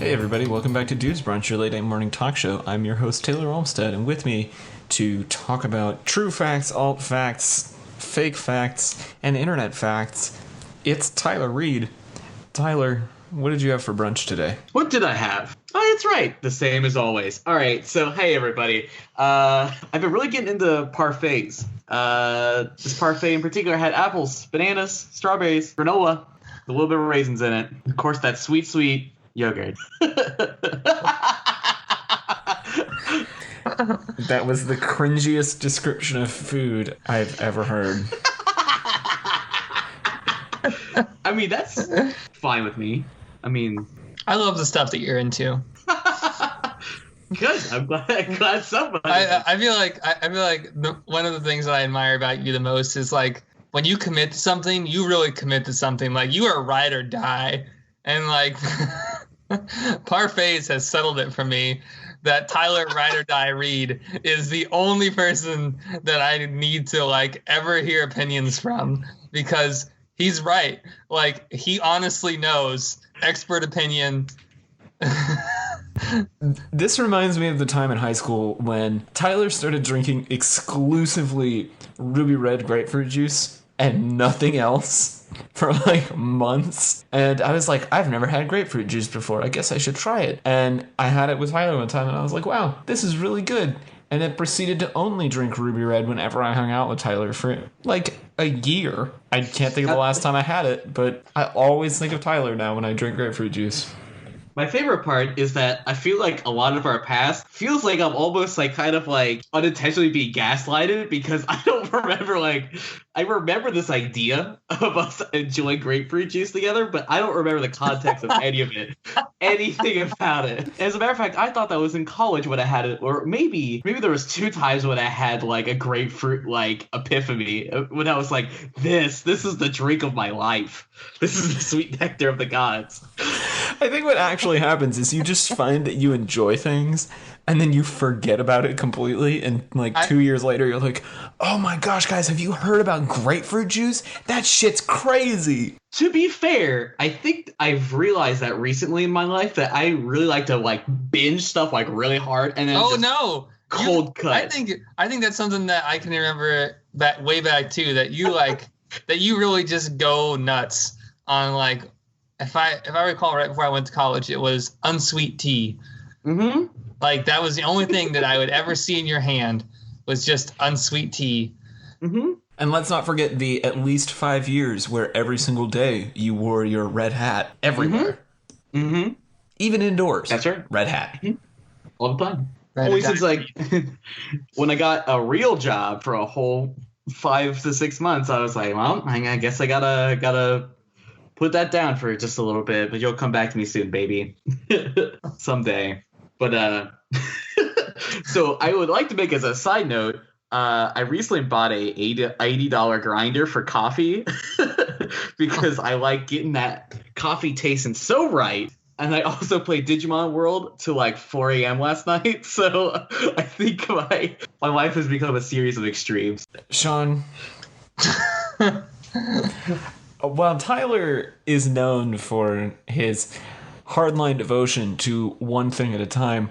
Hey everybody, welcome back to Dudes Brunch, your late night morning talk show. I'm your host Taylor Olmstead, and with me to talk about true facts, alt facts, fake facts, and internet facts, it's Tyler Reed. Tyler, what did you have for brunch today? What did I have? Oh, that's right. The same as always. All right, so hey everybody. I've been really getting into parfaits. This parfait in particular had apples, bananas, strawberries, granola, with a little bit of raisins in it. Of course, that sweet yogurt. That was the cringiest description of food I've ever heard. I mean, that's fine with me. I mean, I love the stuff that you're into. good. I'm glad somebody. I feel like one of the things that I admire about you the most is like when you commit to something, you really commit to something. Like you are ride or die, and like Parfaits has settled it for me that Tyler Ride or Die Reed is the only person that I need to like ever hear opinions from, because he's right. Like he honestly knows. Expert opinion. This reminds me of the time in high school when Tyler started drinking exclusively Ruby Red grapefruit juice and nothing else for like months. And I was like, I've never had grapefruit juice before. I guess I should try it. And I had it with Tyler one time and I was like, wow, this is really good. And then proceeded to only drink Ruby Red whenever I hung out with Tyler for like a year. I can't think of the last time I had it, but I always think of Tyler now when I drink grapefruit juice. My favorite part is that I feel like a lot of our past feels like I'm almost like kind of like unintentionally being gaslighted, because I don't remember I remember this idea of us enjoying grapefruit juice together, but I don't remember the context of any of it, anything about it. As a matter of fact, I thought that was in college when I had it, or maybe there was 2 times when I had like a grapefruit like epiphany when I was like, this is the drink of my life. This is the sweet nectar of the gods. I think what actually happens is you just find that you enjoy things and then you forget about it completely, and like 2 years later you're like, oh my gosh guys, have you heard about grapefruit juice? That shit's crazy. To be fair, I think I've realized that recently in my life that I really like to like binge stuff like really hard and then cold cut. I think that's something that I can remember that way back too, that you like that you really just go nuts on. Like if I recall right before I went to college, it was unsweet tea. Mm-hmm. Like that was the only thing that I would ever see in your hand was just unsweet tea. Mm-hmm. And let's not forget the at least 5 years where every single day you wore your red hat everywhere. Mm-hmm. Mm-hmm. Even indoors. That's right. Red hat. Mm-hmm. All the time. Only since like when I got a real job for a whole 5 to 6 months, I was like, well, I guess I gotta put that down for just a little bit, but you'll come back to me soon, baby. Someday. But so I would like to make as a side note, I recently bought a $80 grinder for coffee because I like getting that coffee tasting so right. And I also played Digimon World till like 4 a.m. last night. So I think my life has become a series of extremes. Sean, while Tyler is known for his hardline devotion to one thing at a time,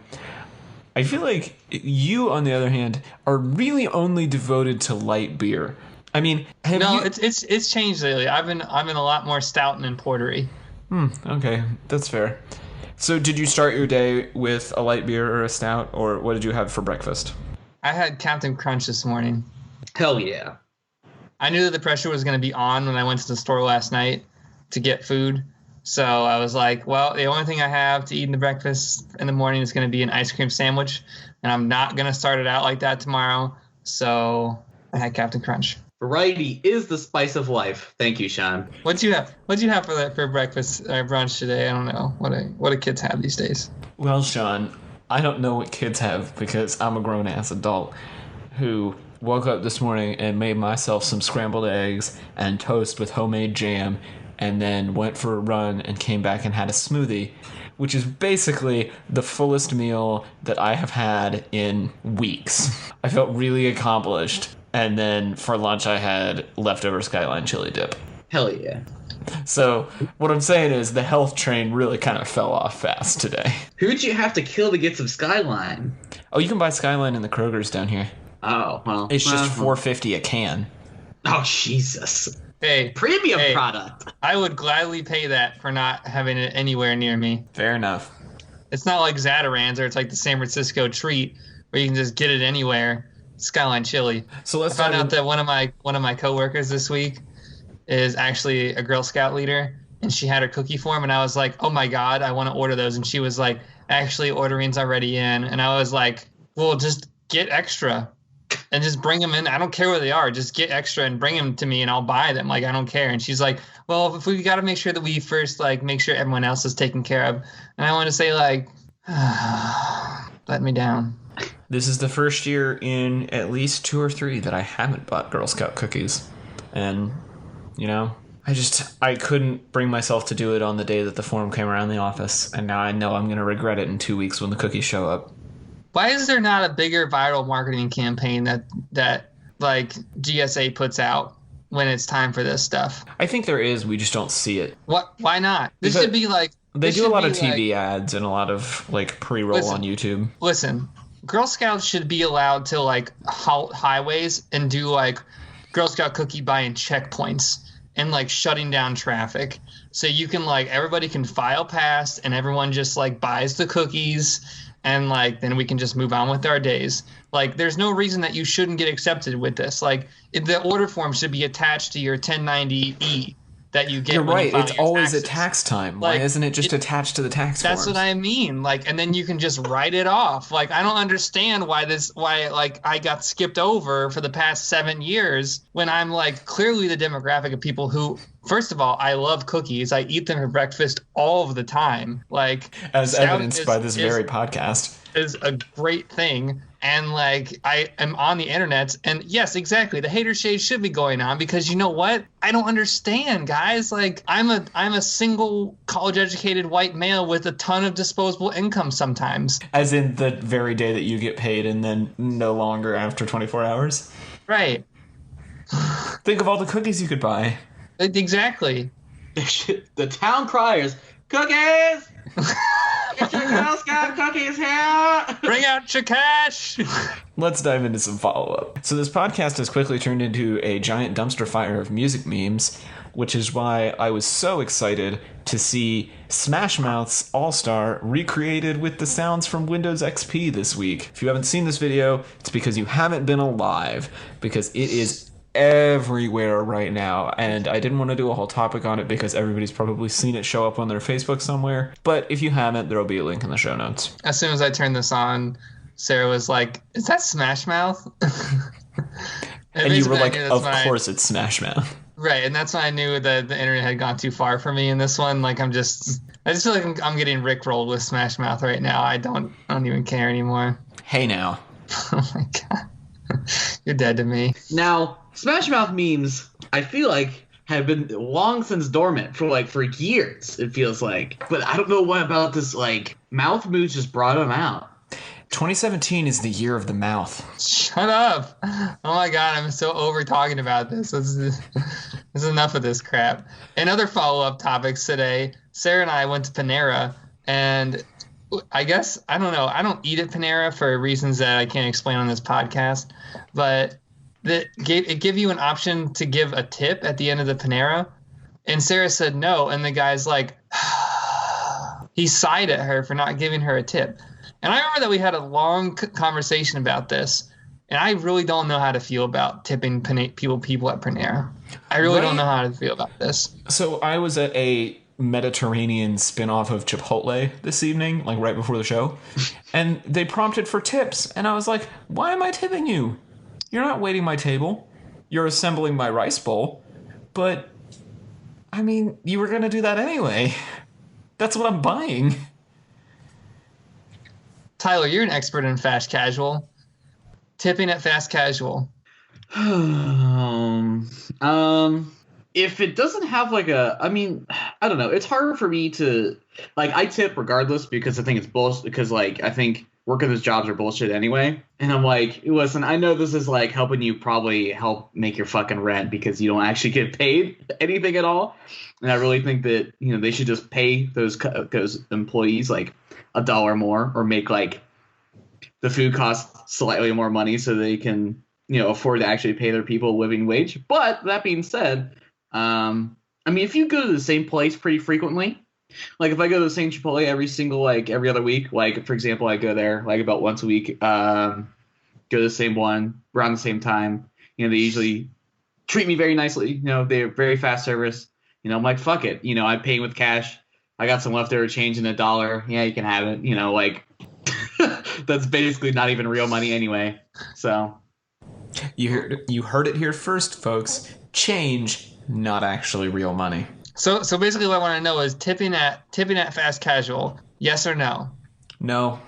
I feel like you, on the other hand, are really only devoted to light beer. I mean, it's changed lately. I've been a lot more stout and portery. Okay, that's fair. So did you start your day with a light beer or a stout, or what did you have for breakfast? I had Captain Crunch this morning. Hell yeah. I knew that the pressure was going to be on when I went to the store last night to get food. So I was like, well, the only thing I have to eat in the breakfast in the morning is going to be an ice cream sandwich, and I'm not going to start it out like that tomorrow. So I had Captain Crunch. Variety is the spice of life. Thank you, Sean. What'd you have for breakfast or brunch today? I don't know. What do kids have these days? Well, Sean, I don't know what kids have because I'm a grown-ass adult who woke up this morning and made myself some scrambled eggs and toast with homemade jam, and then went for a run and came back and had a smoothie, which is basically the fullest meal that I have had in weeks. I felt really accomplished. And then for lunch, I had leftover Skyline chili dip. Hell yeah. So what I'm saying is the health train really kind of fell off fast today. Who'd you have to kill to get some Skyline? Oh, you can buy Skyline in the Kroger's down here. Oh, well. It's just $4.50 a can. Oh, Jesus. Hey, Premium product. I would gladly pay that for not having it anywhere near me. Fair enough. It's not like Zatarans or it's like the San Francisco treat where you can just get it anywhere. Skyline chili. So let's I found out that one of my coworkers this week is actually a Girl Scout leader, and she had her cookie form, and I was like, oh my God, I want to order those. And she was like, actually, ordering's already in. And I was like, well, just get extra and just bring them in. I don't care where they are. Just get extra and bring them to me, and I'll buy them. Like, I don't care. And she's like, well, if we got to make sure that we first, like, make sure everyone else is taken care of. And I want to say, like, let me down. This is the first year in at least 2 or 3 that I haven't bought Girl Scout cookies. And, you know, I couldn't bring myself to do it on the day that the form came around the office. And now I know I'm going to regret it in 2 weeks when the cookies show up. Why is there not a bigger viral marketing campaign that like GSA puts out when it's time for this stuff? I think there is. We just don't see it. What? Why not? This should be like... They do a lot of TV ads and a lot of, like, pre-roll on YouTube. Listen, Girl Scouts should be allowed to, like, halt highways and do, like, Girl Scout cookie buying checkpoints and, like, shutting down traffic. So you can, like, everybody can file past and everyone just, like, buys the cookies and, like, then we can just move on with our days. Like, there's no reason that you shouldn't get accepted with this. Like, the order form should be attached to your 1090E. That you get. You're right. It's always taxes. at tax time. Like, why isn't it just attached to the tax That's forms? what I mean. Like, and then you can just write it off. Like, I don't understand why like I got skipped over for the past 7 years when I'm like clearly the demographic of people who, first of all, I love cookies. I eat them for breakfast all of the time. Like, as evidenced by this very podcast, is a great thing. And like I am on the internet, and yes, exactly, the hater shade should be going on because you know what? I don't understand, guys. Like I'm a single college educated white male with a ton of disposable income sometimes. As in the very day that you get paid and then no longer after 24 hours. Right. Think of all the cookies you could buy. Exactly. The town criers, cookies! Get your Girl Scout cookies here! Bring out your cash! Let's dive into some follow-up. So this podcast has quickly turned into a giant dumpster fire of music memes, which is why I was so excited to see Smash Mouth's All-Star recreated with the sounds from Windows XP this week. If you haven't seen this video, it's because you haven't been alive, because it is everywhere right now, and I didn't want to do a whole topic on it because everybody's probably seen it show up on their Facebook somewhere, but if you haven't, there'll be a link in the show notes. As soon as I turned this on, Sarah was like, is that Smash Mouth? and you were like, of course it's Smash Mouth. Right, and that's when I knew that the internet had gone too far for me in this one. Like I just feel like I'm getting rickrolled with Smash Mouth right now. I don't even care anymore. Hey now. Oh my God. You're dead to me. Now, Smash Mouth memes, I feel like, have been long since dormant for years, it feels like. But I don't know what about this, like, mouth moves just brought them out. 2017 is the year of the mouth. Shut up. Oh my God, I'm so over talking about this. This is enough of this crap. And other follow-up topics today, Sarah and I went to Panera, and I guess, I don't know, I don't eat at Panera for reasons that I can't explain on this podcast, but it gave you an option to give a tip at the end of the Panera, and Sarah said no, and the guy's like, he sighed at her for not giving her a tip. And I remember that we had a long conversation about this, and I really don't know how to feel about tipping people at Panera. I really don't know how to feel about this. So I was at a Mediterranean spin-off of Chipotle this evening, like right before the show, and they prompted for tips, and I was like, why am I tipping you? You're not waiting my table. You're assembling my rice bowl. But, I mean, you were going to do that anyway. That's what I'm buying. Tyler, you're an expert in fast casual. Tipping at fast casual. If it doesn't have I don't know. It's harder for me to, I tip regardless because I think it's bullshit. Because I think working those jobs are bullshit anyway. And I'm like, listen, I know this is like helping you probably help make your fucking rent because you don't actually get paid anything at all. And I really think that, they should just pay those employees like $1 more, or make like the food cost slightly more money so they can, afford to actually pay their people a living wage. But that being said, if you go to the same place pretty frequently, like if I go to the same Chipotle every other week, like for example, I go there like about once a week, go to the same one around the same time. They usually treat me very nicely. They're very fast service. I'm like, fuck it. I'm paying with cash. I got some leftover change in $1. Yeah, you can have it. Like that's basically not even real money anyway. So you heard it here first, folks. Change, not actually real money. So basically, what I want to know is tipping at fast casual. Yes or no? No.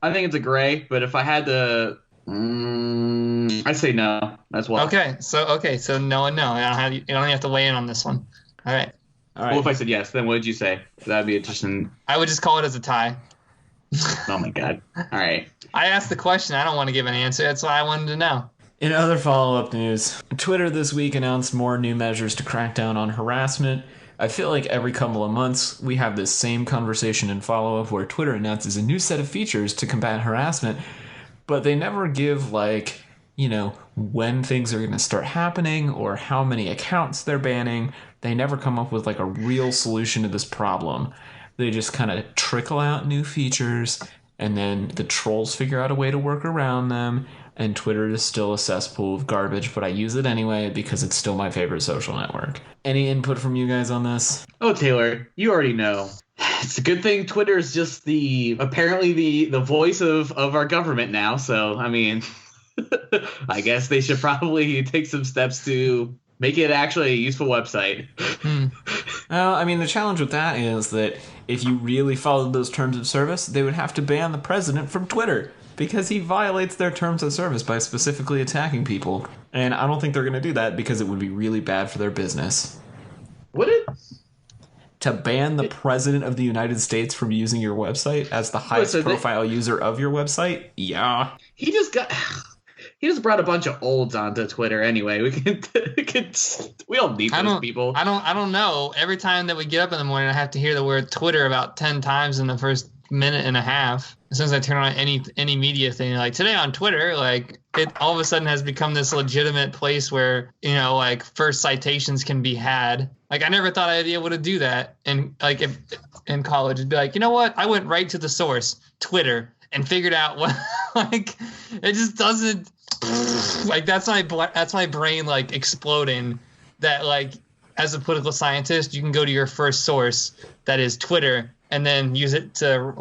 I think it's a gray, but if I had to, I say no as well. Okay, so no and no. You don't have to weigh in on this one. All right. Well, if I said yes, then what did you say? That'd be interesting. I would just call it as a tie. Oh my god! All right. I asked the question. I don't want to give an answer. That's why I wanted to know. In other follow-up news, Twitter this week announced more new measures to crack down on harassment. I feel like every couple of months we have this same conversation in follow-up where Twitter announces a new set of features to combat harassment, but they never give when things are going to start happening or how many accounts they're banning. They never come up with a real solution to this problem. They just kind of trickle out new features, and then the trolls figure out a way to work around them, and Twitter is still a cesspool of garbage, but I use it anyway because it's still my favorite social network. Any input from you guys on this? Oh, Taylor, you already know. It's a good thing Twitter is just apparently the voice of our government now, so, I guess they should probably take some steps to make it actually a useful website. Well, the challenge with that is that if you really followed those terms of service, they would have to ban the president from Twitter because he violates their terms of service by specifically attacking people. And I don't think they're going to do that because it would be really bad for their business. Would it? To ban the president of the United States from using your website as the highest profile user of your website? Yeah. He just brought a bunch of olds onto Twitter anyway. We all need those people. I don't know. Every time that we get up in the morning, I have to hear the word Twitter about 10 times in the first minute and a half. As soon as I turn on any media thing, like today on Twitter, it all of a sudden has become this legitimate place where, first citations can be had. I never thought I'd be able to do that. And if in college, it'd be like, you know what? I went right to the source, Twitter, and figured out what, it just doesn't, that's my brain exploding that as a political scientist you can go to your first source that is Twitter and then use it to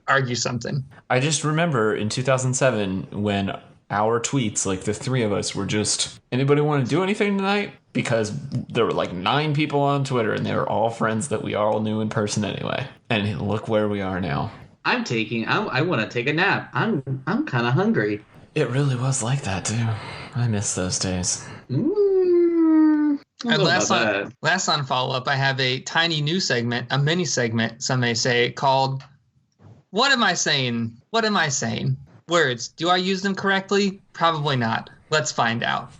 argue something. I just remember in 2007 when our tweets, the three of us, were just, anybody want to do anything tonight? Because there were 9 people on Twitter and they were all friends that we all knew in person anyway. And look where we are now. I want to take a nap. I'm kind of hungry. It really was like that, too. I miss those days. And last on follow-up, I have a tiny new segment, a mini segment, some may say, called What Am I Saying? What Am I Saying? Words. Do I use them correctly? Probably not. Let's find out.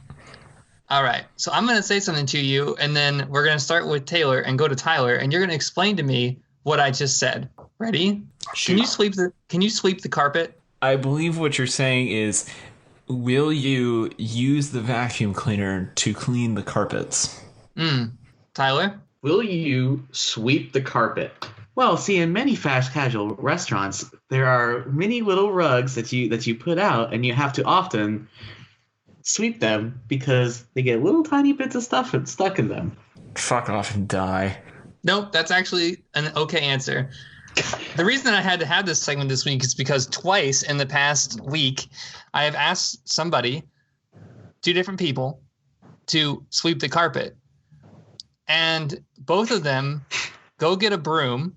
All right. So I'm going to say something to you, and then we're going to start with Taylor and go to Tyler, and you're going to explain to me what I just said. Ready? Shoot. Can you sweep the carpet? I believe what you're saying is, will you use the vacuum cleaner to clean the carpets? Tyler? Will you sweep the carpet? Well, see, in many fast casual restaurants, there are many little rugs that you put out, and you have to often sweep them because they get little tiny bits of stuff stuck in them. Fuck off and die. Nope, that's actually an okay answer. The reason that I had to have this segment this week is because twice in the past week, I have asked somebody, 2 different people, to sweep the carpet. And both of them go get a broom,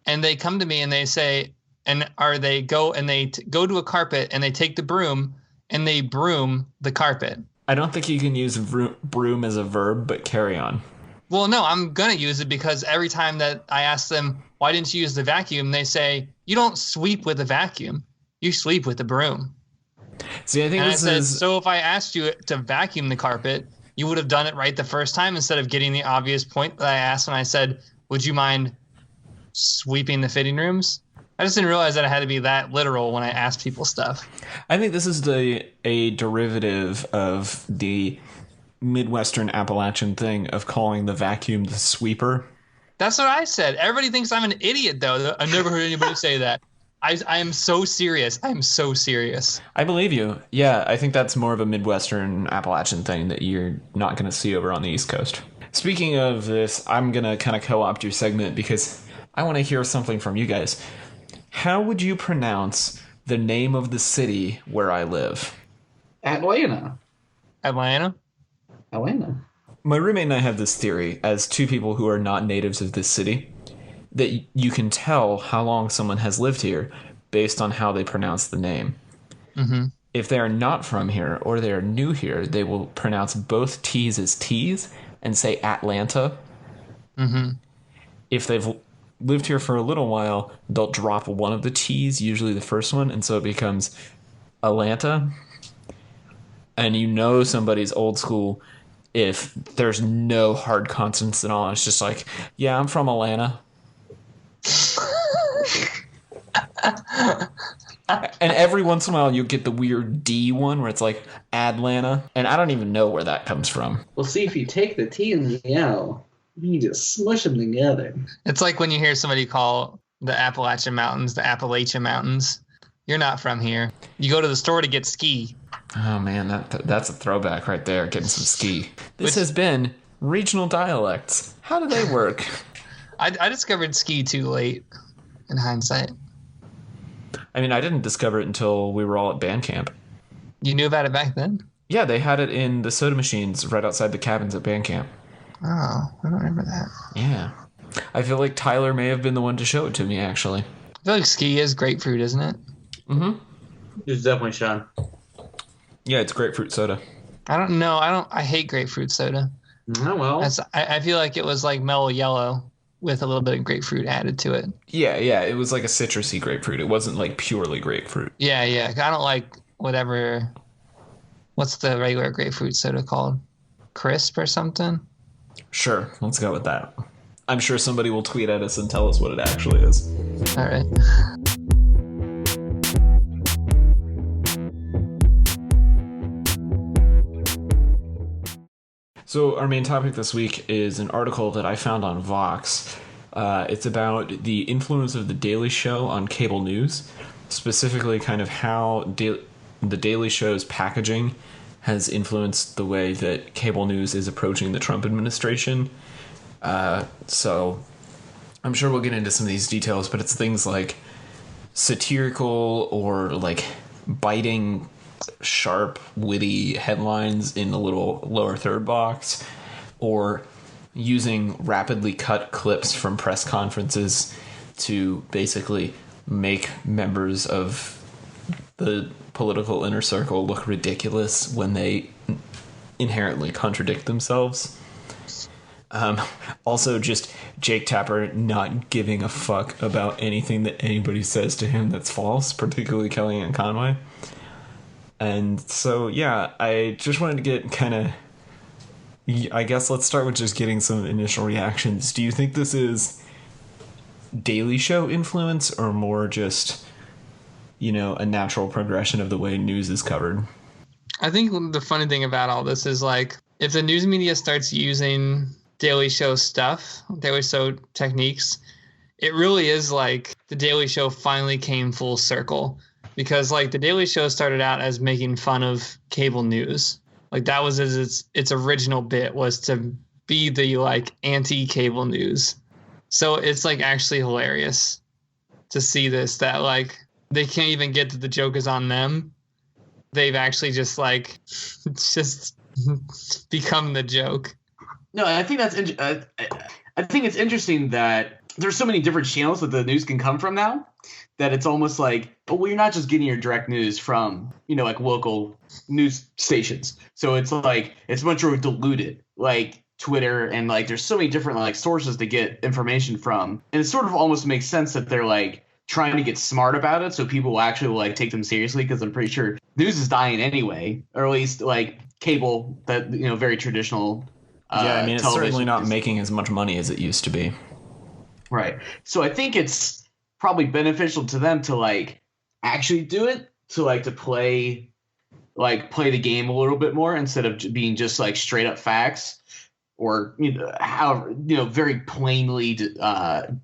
and they come to me and they say, they go to a carpet and they take the broom and they broom the carpet. I don't think you can use broom as a verb, but carry on. Well, no, I'm going to use it because every time that I ask them, why didn't you use the vacuum? They say, you don't sweep with a vacuum. You sweep with a broom. See, I think And I this said, is so if I asked you to vacuum the carpet, you would have done it right the first time instead of getting the obvious point that I asked when I said, would you mind sweeping the fitting rooms? I just didn't realize that I had to be that literal when I asked people stuff. I think this is a derivative of the Midwestern Appalachian thing of calling the vacuum the sweeper. That's what I said. Everybody thinks I'm an idiot, though. I've never heard anybody say that. I am so serious. I'm so serious. I believe you. Yeah, I think that's more of a Midwestern Appalachian thing that you're not going to see over on the East Coast. Speaking of this, I'm going to kind of co-opt your segment because I want to hear something from you guys. How would you pronounce the name of the city where I live? Atlanta. Atlanta? Atlanta. My roommate and I have this theory, as two people who are not natives of this city, that you can tell how long someone has lived here based on how they pronounce the name. Mm-hmm. If they are not from here or they are new here, they will pronounce both T's as T's and say Atlanta. Mm-hmm. If they've lived here for a little while, they'll drop one of the T's, usually the first one, and so it becomes Atlanta. And you know somebody's old school if there's no hard consonants at all. It's just like, yeah, I'm from Atlanta. And every once in a while you get the weird D one where it's like Atlanta, and I don't even know where that comes from. Well, see, if you take the T and the L, you just smush them together. It's like when you hear somebody call the Appalachian Mountains the Appalachian Mountains. You're not from here. You go to the store to get ski. Oh man, that's a throwback right there, getting some ski. This has been Regional Dialects. How do they work? I discovered ski too late, in hindsight. I mean, I didn't discover it until we were all at band camp. You knew about it back then? Yeah, they had it in the soda machines right outside the cabins at band camp. Oh, I don't remember that. Yeah. I feel like Tyler may have been the one to show it to me, actually. I feel like ski is grapefruit, isn't it? Mm-hmm. It's definitely Sean. Yeah, it's grapefruit soda. I don't know. I hate grapefruit soda. Oh, well. I feel like it was like mellow yellow with a little bit of grapefruit added to it. Yeah, it was like a citrusy grapefruit. It wasn't like purely grapefruit. Yeah. I don't like whatever. What's the regular grapefruit soda called? Crisp or something? Sure, let's go with that. I'm sure somebody will tweet at us and tell us what it actually is. All right. So our main topic this week is an article that I found on Vox. It's about the influence of The Daily Show on cable news, specifically kind of how The Daily Show's packaging has influenced the way that cable news is approaching the Trump administration. So I'm sure we'll get into some of these details, but it's things like satirical or like biting, sharp, witty headlines in the little lower third box, or using rapidly cut clips from press conferences to basically make members of the political inner circle look ridiculous when they inherently contradict themselves. Also, just Jake Tapper not giving a fuck about anything that anybody says to him that's false, particularly Kellyanne Conway. And so, yeah, I just wanted to get kind of... I guess let's start with just getting some initial reactions. Do you think this is Daily Show influence or more just, you know, a natural progression of the way news is covered? I think the funny thing about all this is, like, if the news media starts using Daily Show stuff, Daily Show techniques, it really is like the Daily Show finally came full circle. Because, like, the Daily Show started out as making fun of cable news. Like, that was its original bit, was to be the, like, anti-cable news. So it's, like, actually hilarious to see this, that, like, they can't even get that the joke is on them. They've actually just, like, just become the joke. No, I think that's I think it's interesting that there's so many different channels that the news can come from now, that it's almost like, well, you're not just getting your direct news from, you know, like local news stations. So it's like, it's much more diluted. Like, Twitter, and like there's so many different like sources to get information from, and it sort of almost makes sense that they're like trying to get smart about it so people will actually like take them seriously, because I'm pretty sure news is dying anyway, or at least like cable, that very traditional Yeah, I mean, it's certainly television not is. making as much money as it used to be. Right. So I think it's probably beneficial to them to like actually do it, to like to play the game a little bit more instead of being just like straight up facts, or however, very plainly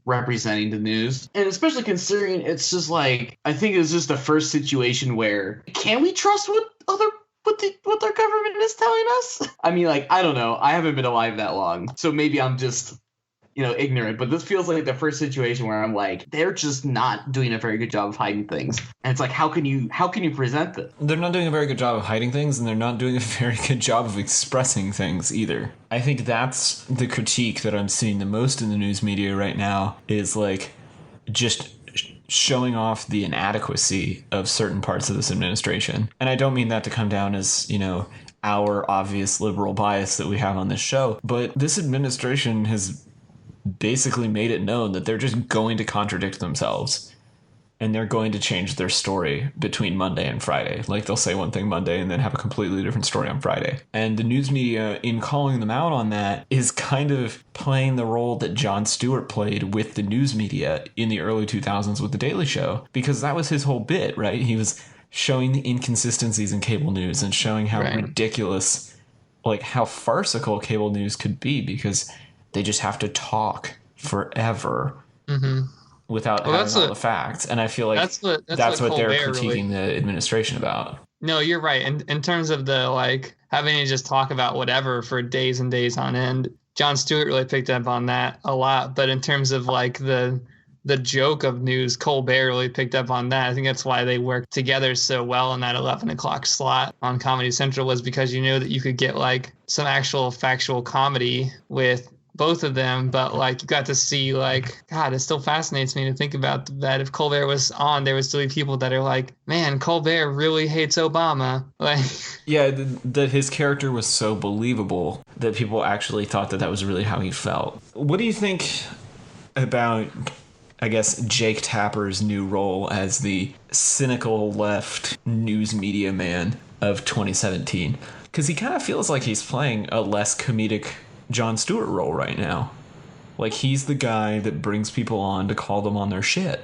representing the news. And especially considering it's just like, I think it's just the first situation where, can we trust what their government is telling us? I mean, like, I don't know. I haven't been alive that long, so maybe I'm just ignorant, but this feels like the first situation where I'm like, they're just not doing a very good job of hiding things. And it's like, how can you present it? They're not doing a very good job of hiding things, and they're not doing a very good job of expressing things either. I think that's the critique that I'm seeing the most in the news media right now, is like just showing off the inadequacy of certain parts of this administration. And I don't mean that to come down as, our obvious liberal bias that we have on this show, but this administration has basically made it known that they're just going to contradict themselves, and they're going to change their story between Monday and Friday. Like, they'll say one thing Monday and then have a completely different story on Friday. And the news media, in calling them out on that, is kind of playing the role that Jon Stewart played with the news media in the early 2000s with The Daily Show, because that was his whole bit, right? He was showing the inconsistencies in cable news and showing how ridiculous, like how farcical cable news could be, because they just have to talk forever without having all the facts. And I feel like that's what they're critiquing the administration about. No, you're right. And in terms of the like having to just talk about whatever for days and days on end, Jon Stewart really picked up on that a lot. But in terms of like the joke of news, Colbert really picked up on that. I think that's why they worked together so well in that 11 o'clock slot on Comedy Central, was because that you could get like some actual factual comedy with both of them, but like you got to see, like, God, it still fascinates me to think about that. If Colbert was on, there would still be people that are like, man, Colbert really hates Obama. Like, yeah, that his character was so believable that people actually thought that was really how he felt. What do you think about, I guess, Jake Tapper's new role as the cynical left news media man of 2017? Because he kind of feels like he's playing a less comedic Jon Stewart role right now. Like, he's the guy that brings people on to call them on their shit,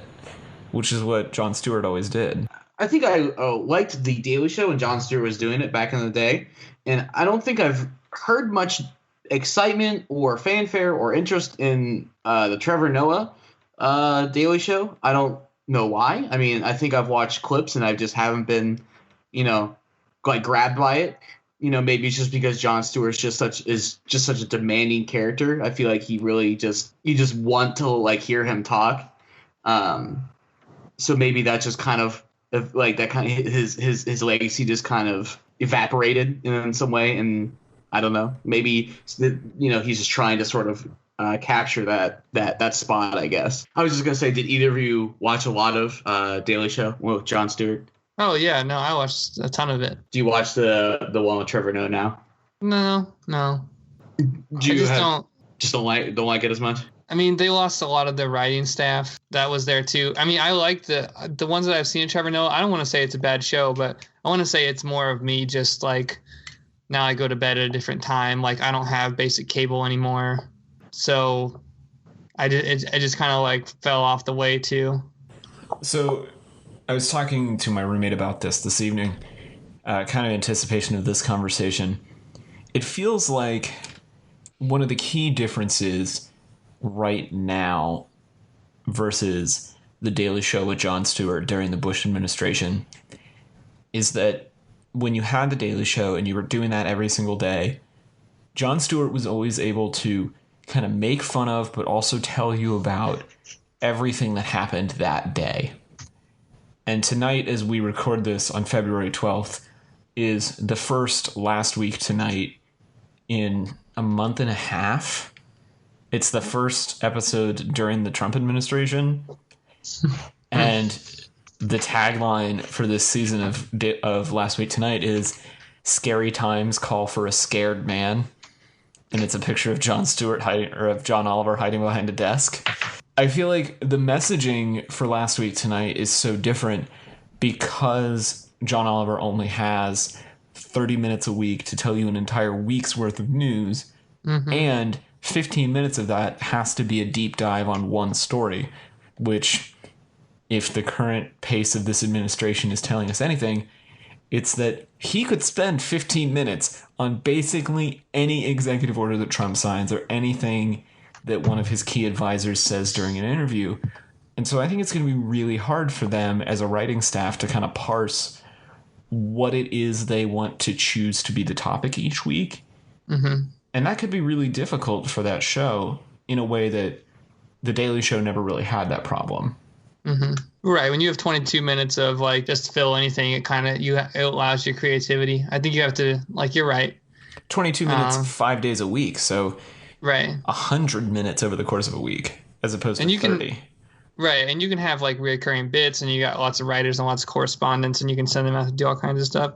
which is what Jon Stewart always did. I think I liked The Daily Show when Jon Stewart was doing it back in the day, and I don't think I've heard much excitement or fanfare or interest in the Trevor Noah Daily Show. I don't know why. I mean, I think I've watched clips and I just haven't been, like grabbed by it. Maybe it's just because Jon Stewart is just such a demanding character. I feel like you just want to like hear him talk. So maybe that's just kind of like that kind of his legacy just kind of evaporated in some way, and I don't know. Maybe he's just trying to sort of capture that spot, I guess. I was just gonna say, did either of you watch a lot of Daily Show with Jon Stewart? Oh yeah, no, I watched a ton of it. Do you watch the one with Trevor Noah now? No. Don't like it as much? I mean, they lost a lot of their writing staff that was there too. I mean, I like the ones that I've seen of Trevor Noah. I don't want to say it's a bad show, but I want to say it's more of me just like, now I go to bed at a different time. Like, I don't have basic cable anymore, so I just kind of like fell off the way too. So I was talking to my roommate about this evening, kind of anticipation of this conversation. It feels like one of the key differences right now versus The Daily Show with Jon Stewart during the Bush administration is that when you had The Daily Show and you were doing that every single day, Jon Stewart was always able to kind of make fun of, but also tell you about everything that happened that day. And tonight, as we record this on February 12th, is the first last week tonight in a month and a half. It's the first episode during the Trump administration. And the tagline for this season of Last Week Tonight is "Scary times call for a scared man." and it's a picture of Jon Stewart of John Oliver hiding behind a desk. I feel like the messaging for Last Week Tonight is so different because John Oliver only has 30 minutes a week to tell you an entire week's worth of news, and 15 minutes of that has to be a deep dive on one story, which, if the current pace of this administration is telling us anything, it's that he could spend 15 minutes on basically any executive order that Trump signs or anything that one of his key advisors says during an interview. And so I think it's going to be really hard for them as a writing staff to kind of parse what it is they want to choose to be the topic each week. And that could be really difficult for that show in a way that The Daily Show never really had that problem. Right. When you have 22 minutes of like just fill anything, it kind of it allows your creativity. I think you have to, like, you're right. 22 minutes 5 days a week, so right, 100 minutes over the course of a week as opposed to 30. Right, and you can have like recurring bits, and you got lots of writers and lots of correspondence, and you can send them out to do all kinds of stuff.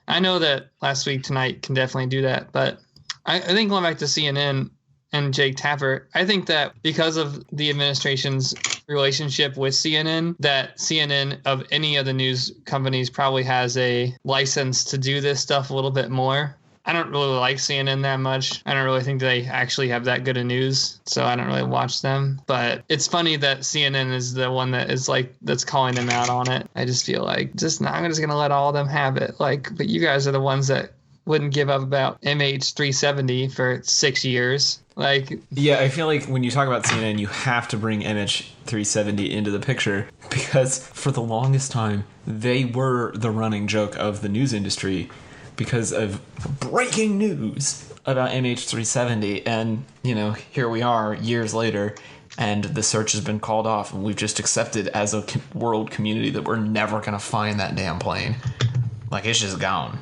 I know that Last Week Tonight can definitely do that, but I think going back to CNN and Jake Tapper, I think that because of the administration's relationship with CNN, that CNN of any of the news companies probably has a license to do this stuff a little bit more. I don't really like CNN that much. I don't really think they actually have that good of news, so I don't really watch them. But it's funny that CNN is the one that is like that's calling them out on it. I just feel like I'm just gonna let all of them have it. Like, but you guys are the ones that wouldn't give up about MH370 for 6 years. Like, yeah, I feel like when you talk about CNN, you have to bring MH370 into the picture because for the longest time, they were the running joke of the news industry because of breaking news about MH370. And, you know, here we are years later, and the search has been called off, and we've just accepted as a world community that we're never going to find that damn plane. Like, it's just gone.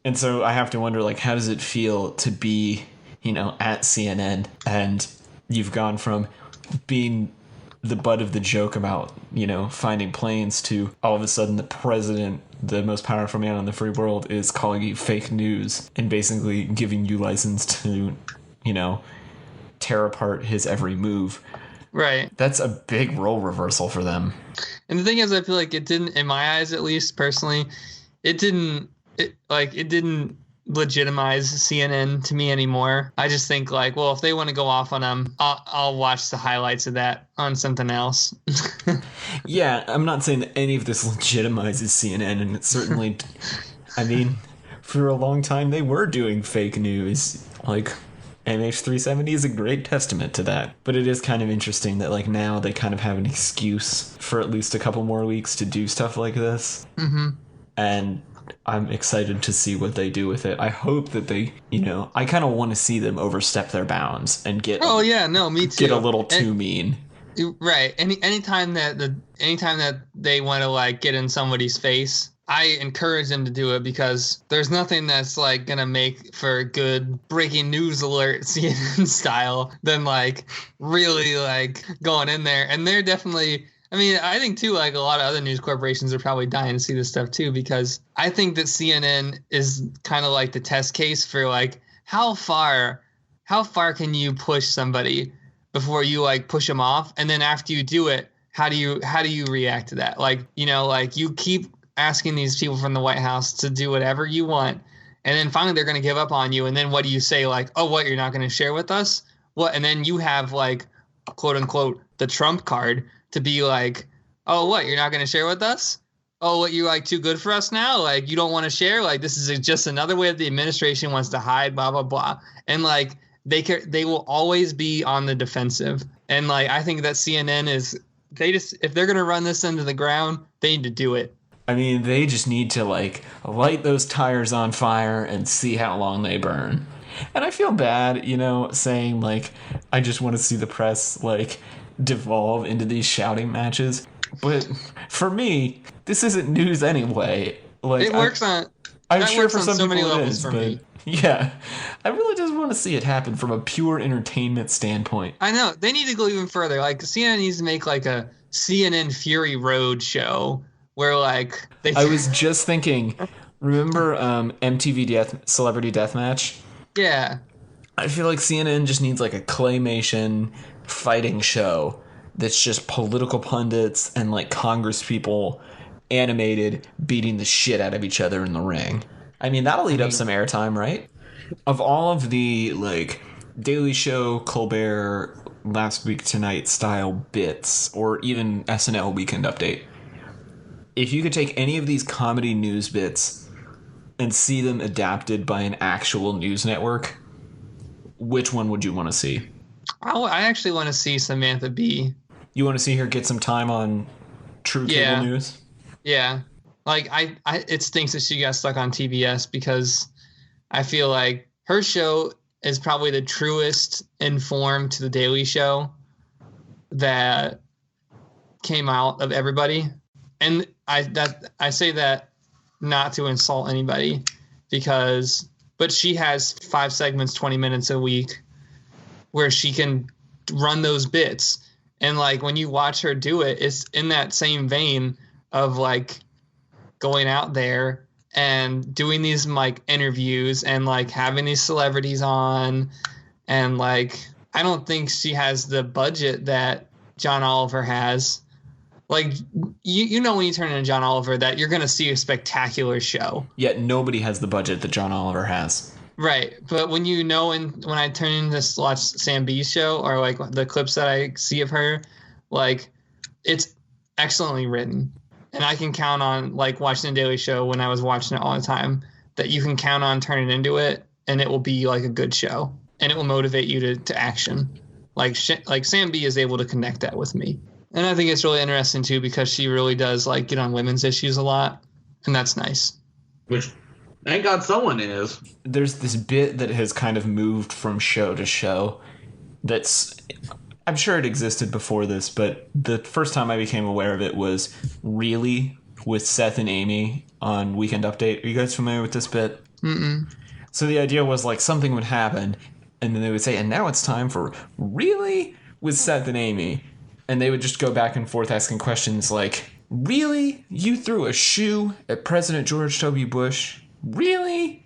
And so I have to wonder, like, how does it feel to be, you know, at CNN, and you've gone from being the butt of the joke about, you know, finding planes to all of a sudden the president, the most powerful man in the free world, is calling you fake news and basically giving you license to, you know, tear apart his every move. right. That's a big role reversal for them. And the thing is, I feel like it didn't, in my eyes at least, personally, it didn't legitimize CNN to me anymore. I just think like, well, if they want to go off on them, I'll watch the highlights of that on something else. Yeah, I'm not saying that any of this legitimizes CNN, and it certainly, I mean, for a long time they were doing fake news. Like, MH370 is a great testament to that. But it is kind of interesting that like now they kind of have an excuse for at least a couple more weeks to do stuff like this. And I'm excited to see what they do with it. I hope that they, you know, I kind of want to see them overstep their bounds and get. Oh yeah, no, me too. Get a little too mean. Right. Anytime that they want to like get in somebody's face, I encourage them to do it because there's nothing that's like gonna make for a good breaking news alert CNN style than like really like going in there. And they're definitely. I mean, I think, too, like a lot of other news corporations are probably dying to see this stuff, too, because I think that CNN is kind of like the test case for, like, how far can you push somebody before you, like, push them off? And then after you do it, how do you react to that? Like, you know, like, you keep asking these people from the White House to do whatever you want, and then finally they're going to give up on you. And then what do you say? Like, oh, what, you're not going to share with us? What? And then you have, like, quote, unquote, the Trump card to be like, oh, what, you're not going to share with us? Oh, what, you like too good for us now? Like, you don't want to share? Like, this is just another way that the administration wants to hide, blah, blah, blah. And, like, they will always be on the defensive. And, like, I think that CNN is, if they're going to run this into the ground, they need to do it. I mean, they just need to, like, light those tires on fire and see how long they burn. And I feel bad, you know, saying, like, I just want to see the press, like, devolve into these shouting matches. But for me, this isn't news anyway. Like, it works on. I'm sure for some so people many it levels is, for but me. yeah, I really just want to see it happen from a pure entertainment standpoint. I know they need to go even further. Like CNN needs to make like a CNN Fury Road show where like they. I was just thinking. Remember MTV Celebrity Deathmatch? Yeah. I feel like CNN just needs like a claymation fighting show that's just political pundits and like Congress people animated beating the shit out of each other in the ring. I mean, that'll eat up some airtime, right? Of all of the like Daily Show, Colbert, Last Week Tonight style bits, or even SNL Weekend Update, if you could take any of these comedy news bits and see them adapted by an actual news network, which one would you want to see? I actually want to see Samantha Bee. You want to see her get some time on true cable news? Yeah. Like, it stinks that she got stuck on TBS because I feel like her show is probably the truest informed to the Daily Show that came out of everybody. And I say that not to insult anybody but she has 5 segments, 20 minutes a week where she can run those bits. And like when you watch her do it, it's in that same vein of like going out there and doing these like interviews and like having these celebrities on. And like, I don't think she has the budget that John Oliver has. Like, you know, when you turn into John Oliver that you're going to see a spectacular show. Yet nobody has the budget that John Oliver has. Right. But when when I turn in to watch Sam B's show or like the clips that I see of her, like it's excellently written. And I can count on like watching the Daily Show when I was watching it all the time that you can count on turning into it and it will be like a good show and it will motivate you to action. Like Sam B is able to connect that with me. And I think it's really interesting too because she really does like get on women's issues a lot. And that's nice. Which thank God someone is. There's this bit that has kind of moved from show to show that's, I'm sure it existed before this, but the first time I became aware of it was Really with Seth and Amy on Weekend Update. Are you guys familiar with this bit? Mm-mm. So the idea was like something would happen and then they would say, and now it's time for Really with Seth and Amy. And they would just go back and forth asking questions like, really? You threw a shoe at President George W. Bush? Really?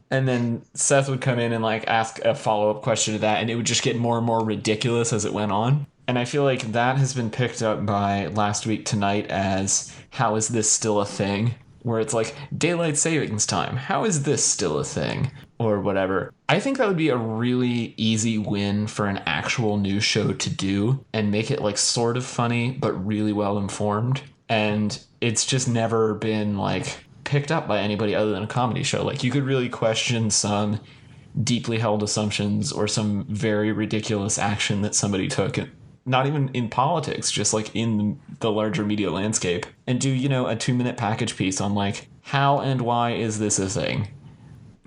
And then Seth would come in and like ask a follow-up question to that, and it would just get more and more ridiculous as it went on. And I feel like that has been picked up by Last Week Tonight as, how is this still a thing? Where it's like, daylight savings time, how is this still a thing? Or whatever. I think that would be a really easy win for an actual news show to do and make it like sort of funny, but really well informed. And it's just never been like picked up by anybody other than a comedy show. Like you could really question some deeply held assumptions or some very ridiculous action that somebody took, not even in politics, just like in the larger media landscape, and do, you know, a 2-minute package piece on like, how and why is this a thing?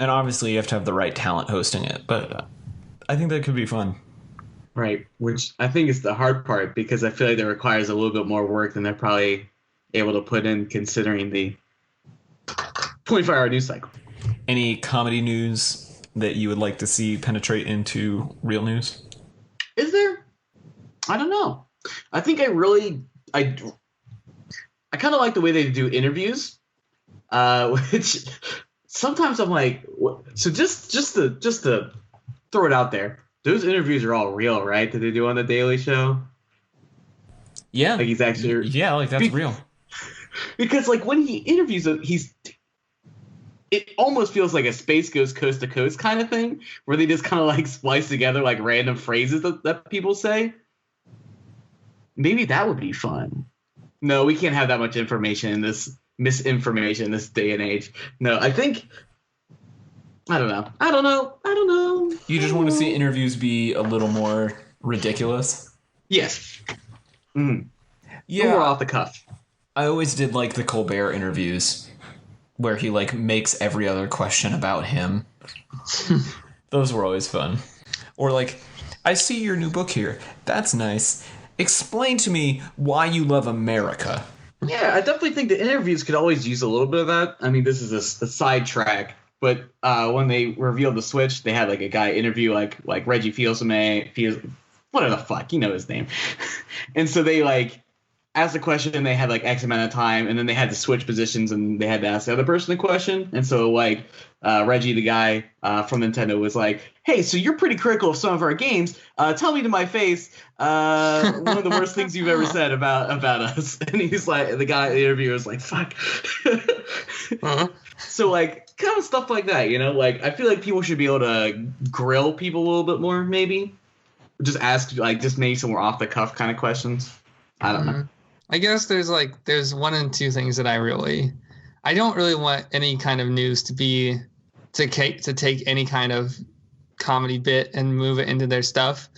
And obviously you have to have the right talent hosting it, but I think that could be fun. Right, which I think is the hard part because I feel like that requires a little bit more work than they're probably able to put in considering the 24-hour news cycle. Any comedy news that you would like to see penetrate into real news? Is there? I don't know. I think I kind of like the way they do interviews, which sometimes I'm like, so just to throw it out there, those interviews are all real, right? That they do on the Daily Show. Yeah, like he's actually like that's real. Because like when he interviews, it almost feels like a Space Goes Coast to Coast kind of thing, where they just kind of like splice together like random phrases that people say. Maybe that would be fun. No, we can't have that much information in this misinformation in this day and age. No, I think I don't know. You just want to see interviews be a little more ridiculous? Yes. Mm-hmm. Yeah. Or off the cuff. I always did like the Colbert interviews where he like makes every other question about him. Those were always fun. Or like, I see your new book here. That's nice. Explain to me why you love America. Yeah, I definitely think the interviews could always use a little bit of that. I mean, this is a side track, but when they revealed the Switch, they had like a guy interview like Reggie Fils-Aimé, whatever the fuck, you know his name. And so they like asked the question and they had like X amount of time, and then they had to switch positions and they had to ask the other person the question. And so like Reggie, the guy from Nintendo, was like, "Hey, so you're pretty critical of some of our games. Tell me to my face one of the worst things you've ever said about us." And he's like, the guy, the interviewer, was like, "Fuck." So like kind of stuff like that, you know. Like I feel like people should be able to grill people a little bit more, maybe. Just ask like just maybe some more off the cuff kind of questions. I don't know. I guess there's one and two things that I don't really want any kind of news to take any kind of comedy bit and move it into their stuff.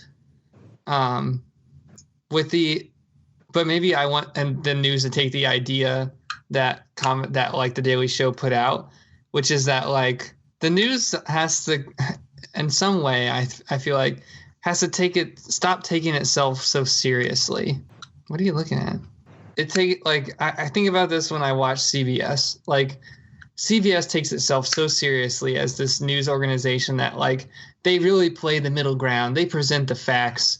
But maybe I want the news to take the idea that like the Daily Show put out, which is that like the news has to, in some way, I feel like has to stop taking itself so seriously. What are you looking at? I think about this when I watch CBS. Like CBS takes itself so seriously as this news organization that like they really play the middle ground. They present the facts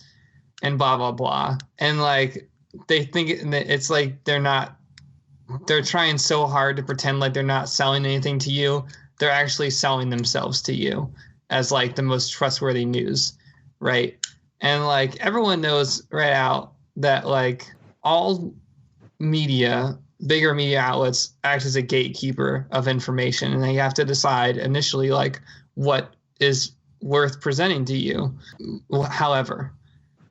and blah blah blah. And like they think it's like they're trying so hard to pretend like they're not selling anything to you. They're actually selling themselves to you as like the most trustworthy news, right? And like everyone knows right out that like all media, bigger media outlets act as a gatekeeper of information, and they have to decide initially like what is worth presenting to you. However,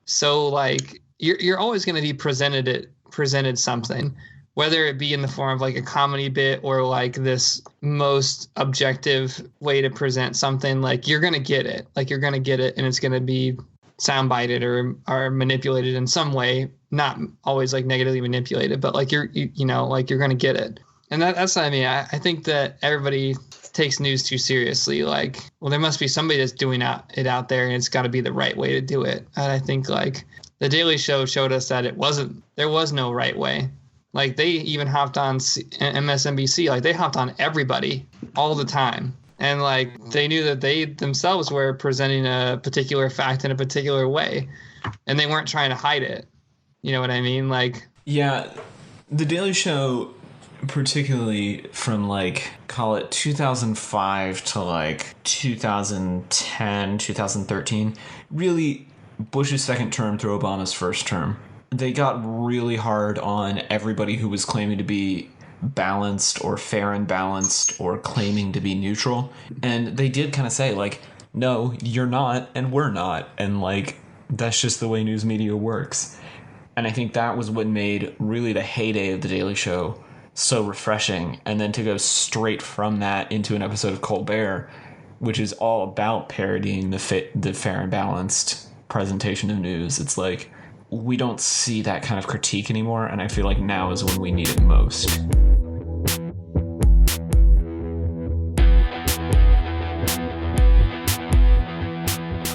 so like you're always going to be presented something, whether it be in the form of like a comedy bit or like this most objective way to present something. Like you're going to get it, and it's going to be soundbited or manipulated in some way, not always like negatively manipulated, but like you're going to get it. And that's what I mean. I think that everybody takes news too seriously. Like, well, there must be somebody that's doing it out there, and it's got to be the right way to do it. And I think like the Daily Show showed us that there was no right way. Like they even hopped on MSNBC, like they hopped on everybody all the time. And like they knew that they themselves were presenting a particular fact in a particular way, and they weren't trying to hide it. You know what I mean? Like, yeah, the Daily Show, particularly from like, call it 2005 to like 2010, 2013, really Bush's second term through Obama's first term. They got really hard on everybody who was claiming to be balanced or fair and balanced or claiming to be neutral. And they did kind of say like, no, you're not and we're not. And like, that's just the way news media works. And I think that was what made really the heyday of The Daily Show so refreshing. And then to go straight from that into an episode of Colbert, which is all about parodying the fair and balanced presentation of news. It's like, we don't see that kind of critique anymore. And I feel like now is when we need it most.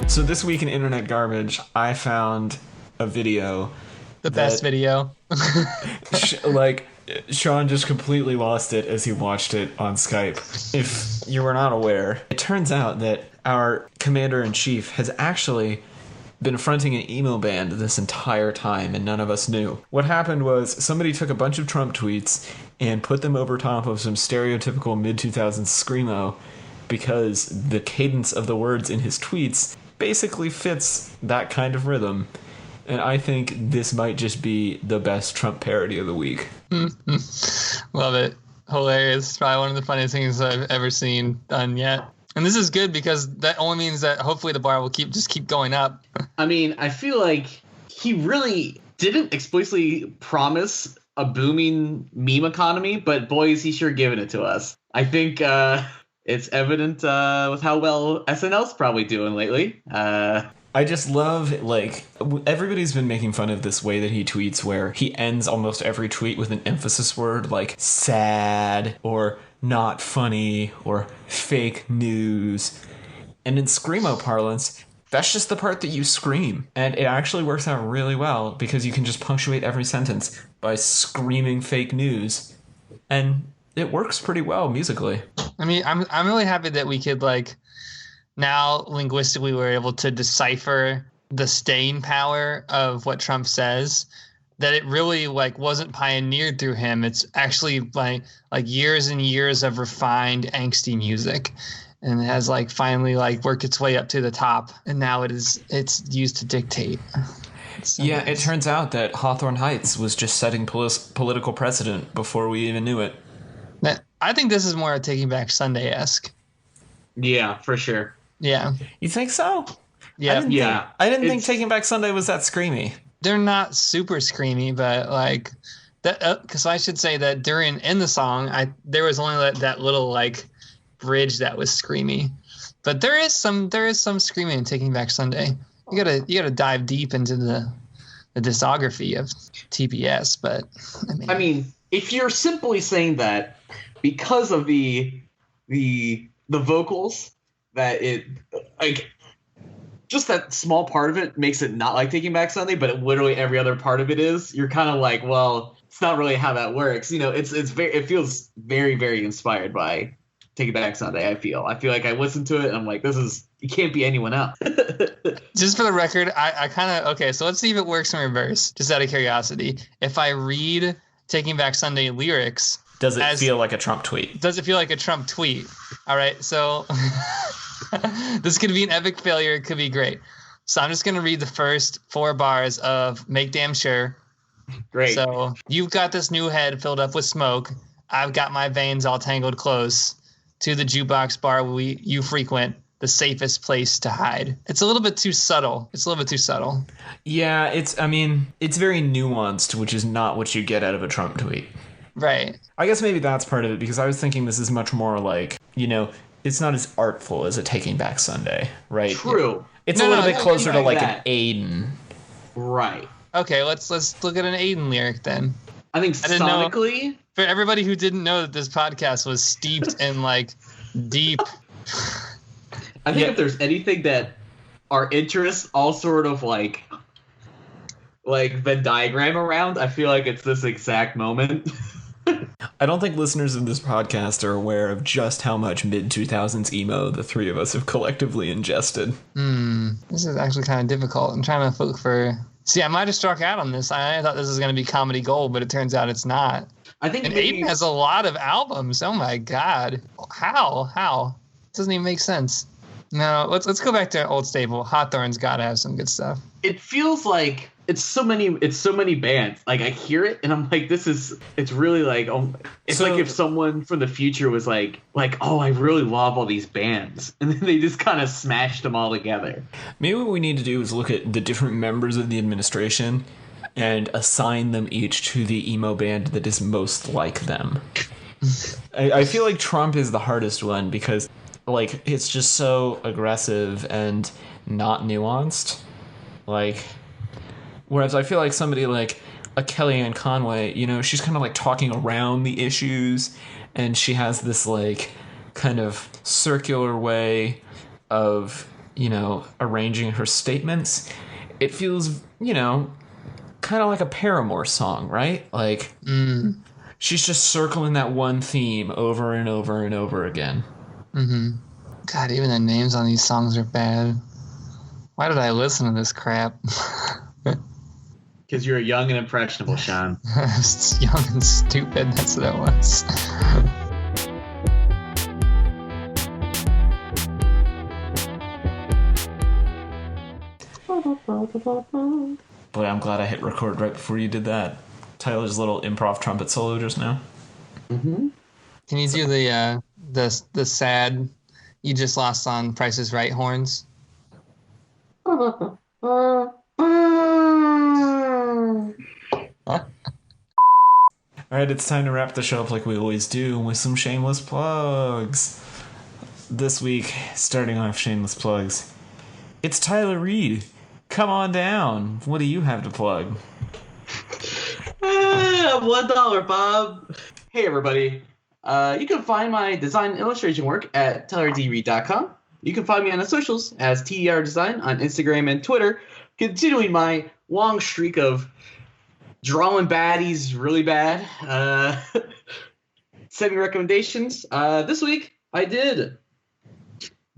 So this week in Internet Garbage, I found a video. The best video. Like, Sean just completely lost it as he watched it on Skype. If you were not aware, it turns out that our commander-in-chief has actually been fronting an emo band this entire time, and none of us knew. What happened was somebody took a bunch of Trump tweets and put them over top of some stereotypical mid-2000s screamo, because the cadence of the words in his tweets basically fits that kind of rhythm. And I think this might just be the best Trump parody of the week. Love it. Hilarious. Probably one of the funniest things I've ever seen done yet. And this is good because that only means that hopefully the bar will keep going up. I mean, I feel like he really didn't explicitly promise a booming meme economy, but boy, is he sure giving it to us. I think it's evident with how well SNL's probably doing lately. I just love, like, everybody's been making fun of this way that he tweets where he ends almost every tweet with an emphasis word like sad or not funny or fake news. And in screamo parlance, that's just the part that you scream. And it actually works out really well because you can just punctuate every sentence by screaming fake news. And it works pretty well musically. I mean, I'm really happy that we could, like, now linguistically we're able to decipher the staying power of what Trump says that it really like wasn't pioneered through him. It's actually like years and years of refined angsty music, and it has like finally like worked its way up to the top, and now it's used to dictate. So yeah, nice. It turns out that Hawthorne Heights was just setting political precedent before we even knew it. I think this is more a Taking Back Sunday-esque. Yeah, for sure. Yeah. You think so? Yeah. I didn't think Taking Back Sunday was that screamy. They're not super screamy, but like that. Because I should say that in the song, there was only that little like bridge that was screamy, but there is some screaming in Taking Back Sunday. You gotta dive deep into the discography of TBS, but I mean, if you're simply saying that because of the vocals, that it like just that small part of it makes it not like Taking Back Sunday, but literally every other part of it is, you're kind of like, well, it's not really how that works. You know, it feels very, very inspired by Taking Back Sunday. I feel like I listened to it and I'm like, it can't be anyone else. Just for the record, I kind of, okay, so let's see if it works in reverse, just out of curiosity. If I read Taking Back Sunday lyrics... Does it feel like a Trump tweet? Does it feel like a Trump tweet? All right, so this could be an epic failure. It could be great. So I'm just going to read the first 4 bars of Make Damn Sure. Great. So you've got this new head filled up with smoke. I've got my veins all tangled close to the jukebox bar you frequent, the safest place to hide. It's a little bit too subtle. Yeah, it's very nuanced, which is not what you get out of a Trump tweet. Right. I guess maybe that's part of it, because I was thinking this is much more like, it's not as artful as a Taking Back Sunday, right? True. It's a little bit closer to like that. an Aiden. Right. Okay, let's look at an Aiden lyric then. I think sonically... For everybody who didn't know that this podcast was steeped in like deep... I think if there's anything that our interests all sort of like Venn diagram around, I feel like it's this exact moment. I don't think listeners of this podcast are aware of just how much mid-2000s emo the three of us have collectively ingested. This is actually kind of difficult. I'm trying to look for... See, I might have struck out on this. I thought this was going to be comedy gold, but it turns out it's not. I think Aiden has a lot of albums. Oh my God. How? It doesn't even make sense. No, let's go back to old staple. Hawthorne's got to have some good stuff. It feels like it's so many bands. Like I hear it and I'm like, it's really like, it's like if someone from the future was like, oh, I really love all these bands, and then they just kind of smashed them all together. Maybe what we need to do is look at the different members of the administration and assign them each to the emo band that is most like them. I feel like Trump is the hardest one because like it's just so aggressive and not nuanced. Like, whereas I feel like somebody like a Kellyanne Conway, she's kind of like talking around the issues, and she has this like kind of circular way of, arranging her statements. It feels, kind of like a Paramore song, right? Like, she's just circling that one theme over and over and over again. Mm-hmm. God, even the names on these songs are bad. Why did I listen to this crap? Because you're young and impressionable, Sean. It's young and stupid. That's what it was. Boy, I'm glad I hit record right before you did that. Tyler's little improv trumpet solo just now. Mm-hmm. Can you do the sad "You Just Lost on Price is Right" horns? All right, it's time to wrap the show up like we always do with some shameless plugs. This week, starting off shameless plugs, it's Tyler Reed. Come on down. What do you have to plug? $1, Bob. Hey, everybody. You can find my design and illustration work at tylerdreed.com. You can find me on the socials as TER Design on Instagram and Twitter, continuing my long streak of drawing baddies really bad. Send me recommendations. This week, I did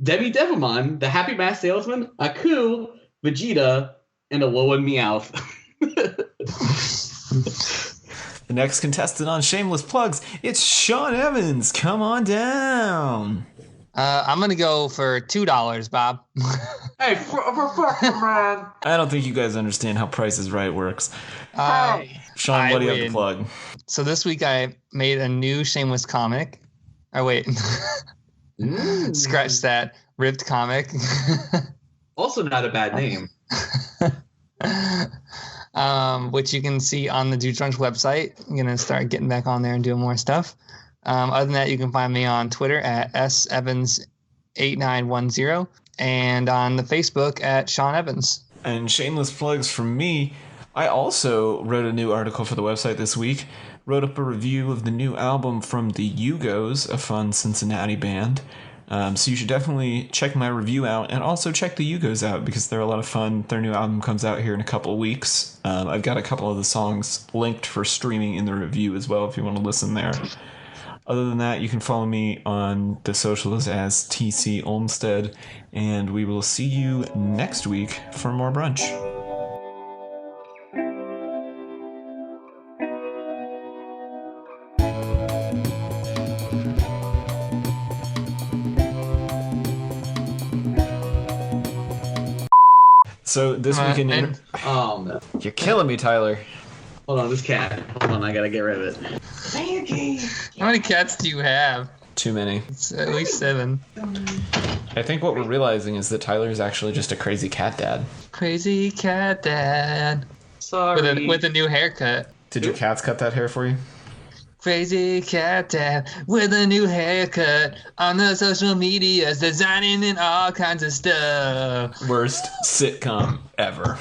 Debbie Devilmon, the Happy Mask Salesman, Aku, Vegeta, and a Lowen Meowth. The next contestant on Shameless Plugs, it's Sean Evans. Come on down. I'm going to go for $2, Bob. Hey, man. I don't think you guys understand how Price is Right works. Sean, I what do you have win. to plug? So this week I made a new Shameless comic. Oh, wait. Scratch that. Ripped comic. Also not a bad name. Which you can see on the Brunch website. I'm going to start getting back on there and doing more stuff. Other than that, you can find me on Twitter at sevans8910 and on the Facebook at Sean Evans. And Shameless Plugs from me. I also wrote a new article for the website this week. Wrote up a review of the new album from the Yugos, a fun Cincinnati band. So you should definitely check my review out and also check the Yugos out because they're a lot of fun. Their new album comes out here in a couple of weeks. I've got a couple of the songs linked for streaming in the review as well if you want to listen there. Other than that, you can follow me on the socials as TC Olmstead, and we will see you next week for more brunch. So this weekend, Oh, no. you're killing me, Tyler. Hold on, this cat. Hold on, I gotta get rid of it. How many cats do you have? Too many. It's at least 7. I think what we're realizing is that Tyler's actually just a crazy cat dad. Crazy cat dad. Sorry. With a new haircut. Did your cats cut that hair for you? Crazy cat dad with a new haircut on the social medias, designing and all kinds of stuff. Worst sitcom ever.